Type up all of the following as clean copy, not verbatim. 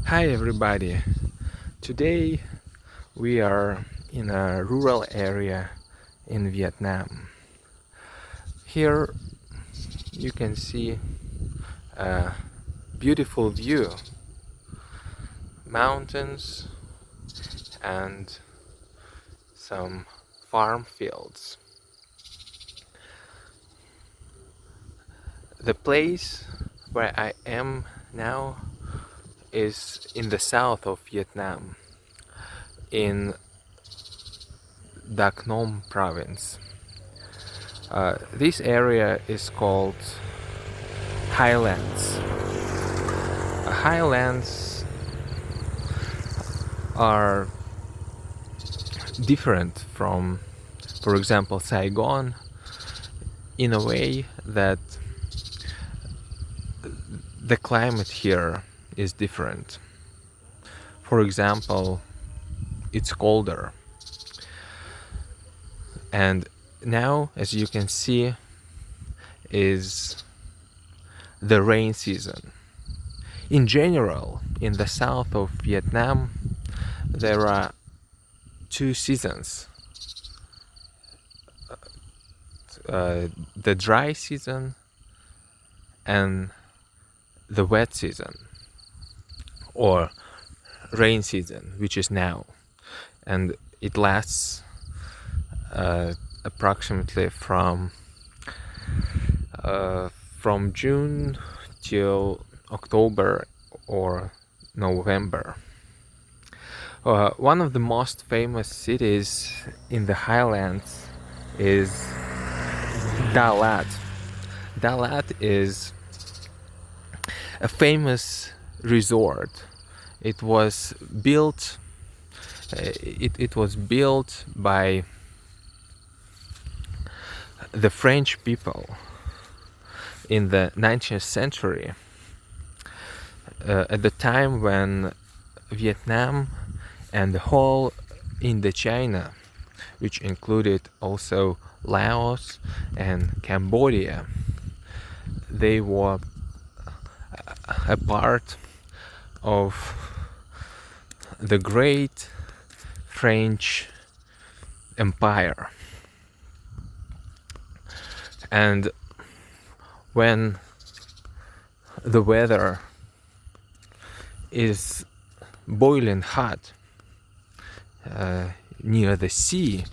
Hi everybody. Today we are in a rural area in Vietnam. Here you can see a beautiful view, mountains and some farm fields. The place where I am now is in the south of Vietnam, in Dak Nong province. This area is called Highlands. Highlands are different from, for example, Saigon, in a way that the climate here is different. For example, it's colder. And now, as you can see, is the rain season. In general, in the south of Vietnam, there are two seasons. The dry season and the wet season, or rain season, which is now. And it lasts approximately from June till October or November. One of the most famous cities in the highlands is Dalat. Dalat is a famous resort. It was built by the French people in the 19th century, at the time when Vietnam and the whole Indochina, which included also Laos and Cambodia, they were a part of the great French Empire. And when the weather is boiling hot near the sea,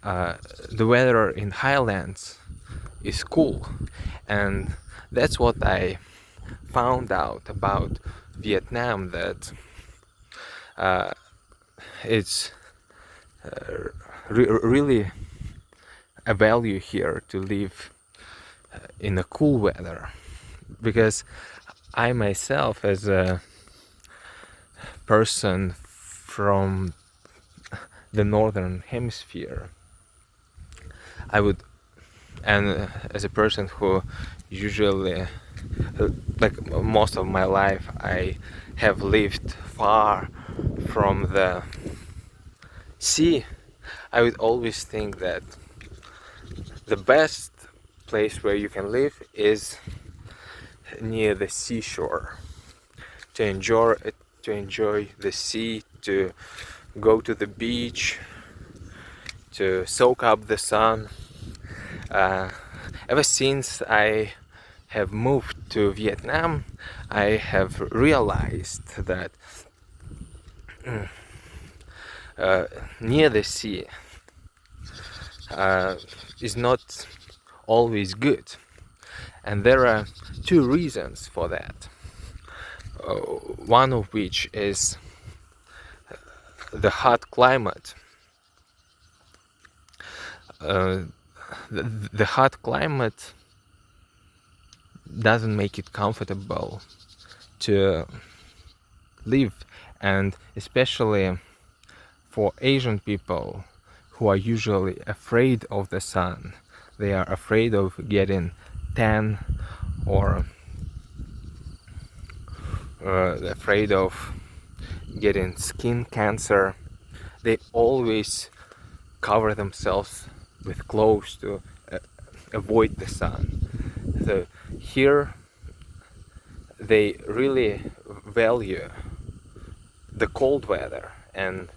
the weather in highlands is cool. And that's what I found out about Vietnam, that it's really a value here to live in a cool weather, because I myself, as a person from the northern hemisphere, and as a person who usually, like most of my life, I have lived far from the sea, I would always think that the best place where you can live is near the seashore, to enjoy the sea, to go to the beach, to soak up the sun. Ever since I have moved to Vietnam, I have realized that near the sea is not always good, and there are two reasons for that. One of which is the hot climate. The hot climate doesn't make it comfortable to live, and especially for Asian people, who are usually afraid of the sun. They are afraid of getting tan, or afraid of getting skin cancer. They always cover themselves with clothes to avoid the sun. So here they really value the cold weather, and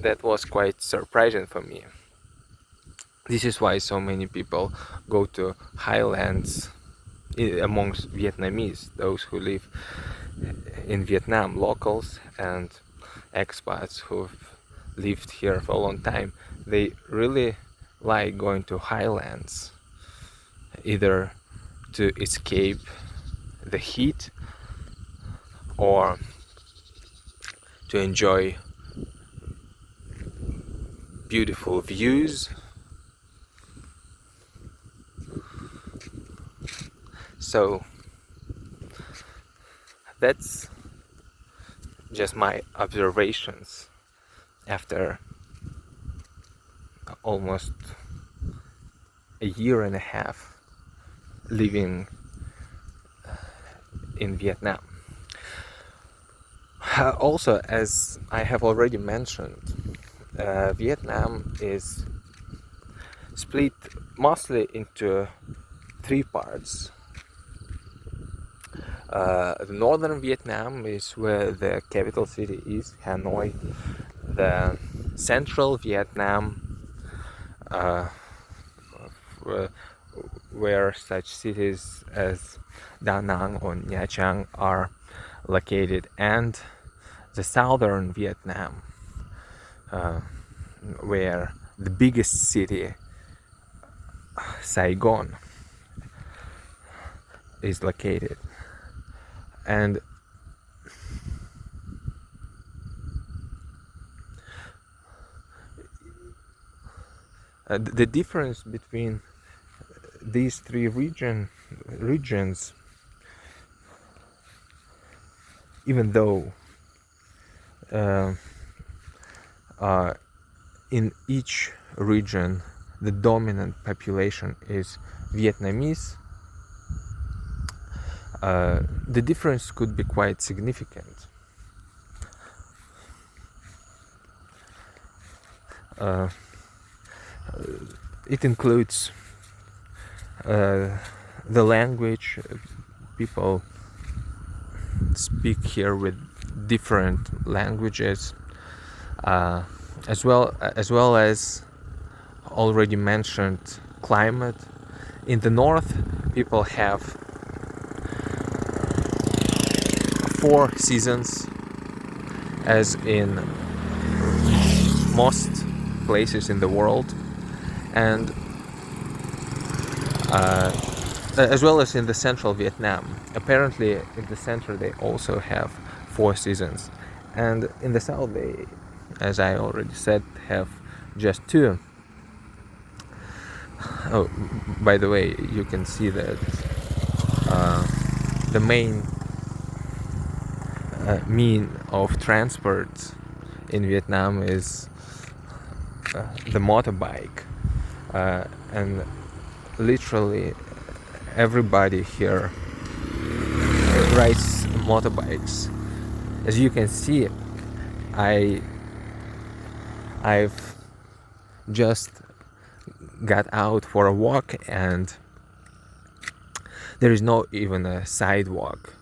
that was quite surprising for me. This is why so many people go to highlands amongst Vietnamese, those who live in Vietnam, locals and expats who've lived here for a long time. They really like going to highlands, either to escape the heat or to enjoy beautiful views. So that's just my observations after almost a year and a half living in Vietnam. Also, as I have already mentioned, Vietnam is split mostly into three parts. The northern Vietnam is where the capital city is, Hanoi. The central Vietnam, where such cities as Da Nang or Nha Trang are located, and the southern Vietnam, where the biggest city, Saigon, is located. And the difference between these three regions, even though in each region the dominant population is Vietnamese, the difference could be quite significant. It includes the language. People speak here with different languages, as well as already mentioned climate. In the north, people have 4 seasons, as in most places in the world, and as well as in the central Vietnam. Apparently in the center they also have 4 seasons, and in the south they, as I already said, have just 2. Oh, by the way, you can see that the main mean of transport in Vietnam is the motorbike, and literally everybody here rides motorbikes. As you can see, I've just got out for a walk, and there is no even a sidewalk,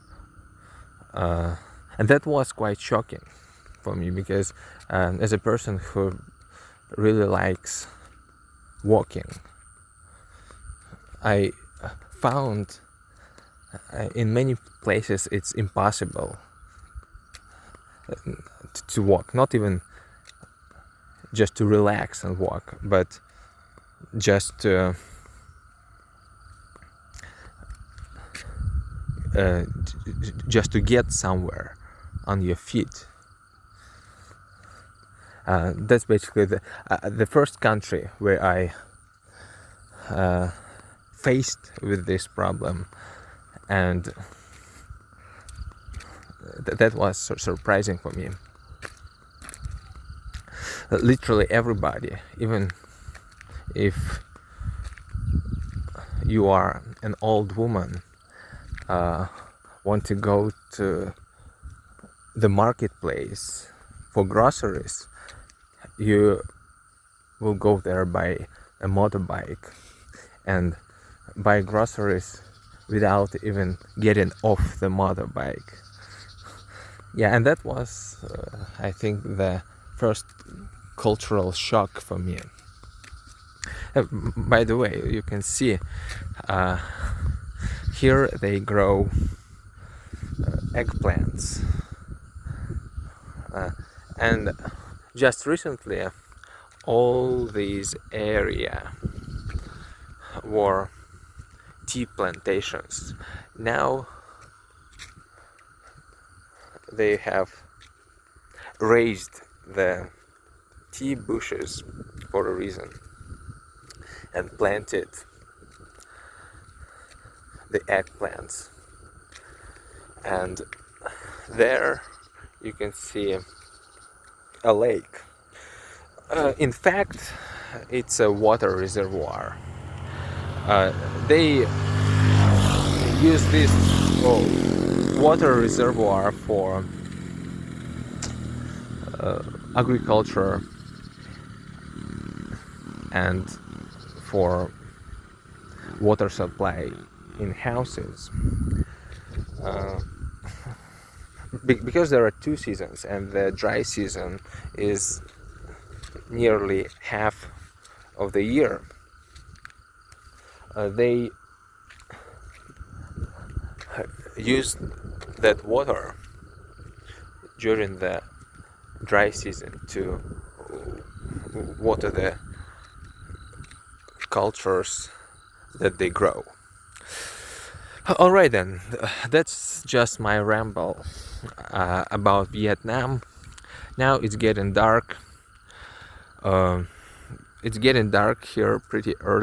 and that was quite shocking for me, because as a person who really likes walking, I found in many places it's impossible to walk, not even just to relax and walk, but just to get somewhere on your feet. That's basically the first country where I faced with this problem, and that was surprising for me. Literally everybody, even if you are an old woman, want to go to the marketplace for groceries, you will go there by a motorbike and buy groceries without even getting off the motorbike. Yeah, and that was, I think, the first cultural shock for me. By the way, you can see uh, here they grow eggplants, and just recently all these area were tea plantations. Now they have raised the tea bushes for a reason and planted the eggplants, and there you can see a lake. In fact, it's a water reservoir. They use this water reservoir for agriculture and for water supply in houses. Uh, because there are two seasons, and the dry season is nearly half of the year. They use that water during the dry season to water the cultures that they grow. Alright then, that's just my ramble about Vietnam. Now it's getting dark. It's getting dark here pretty early.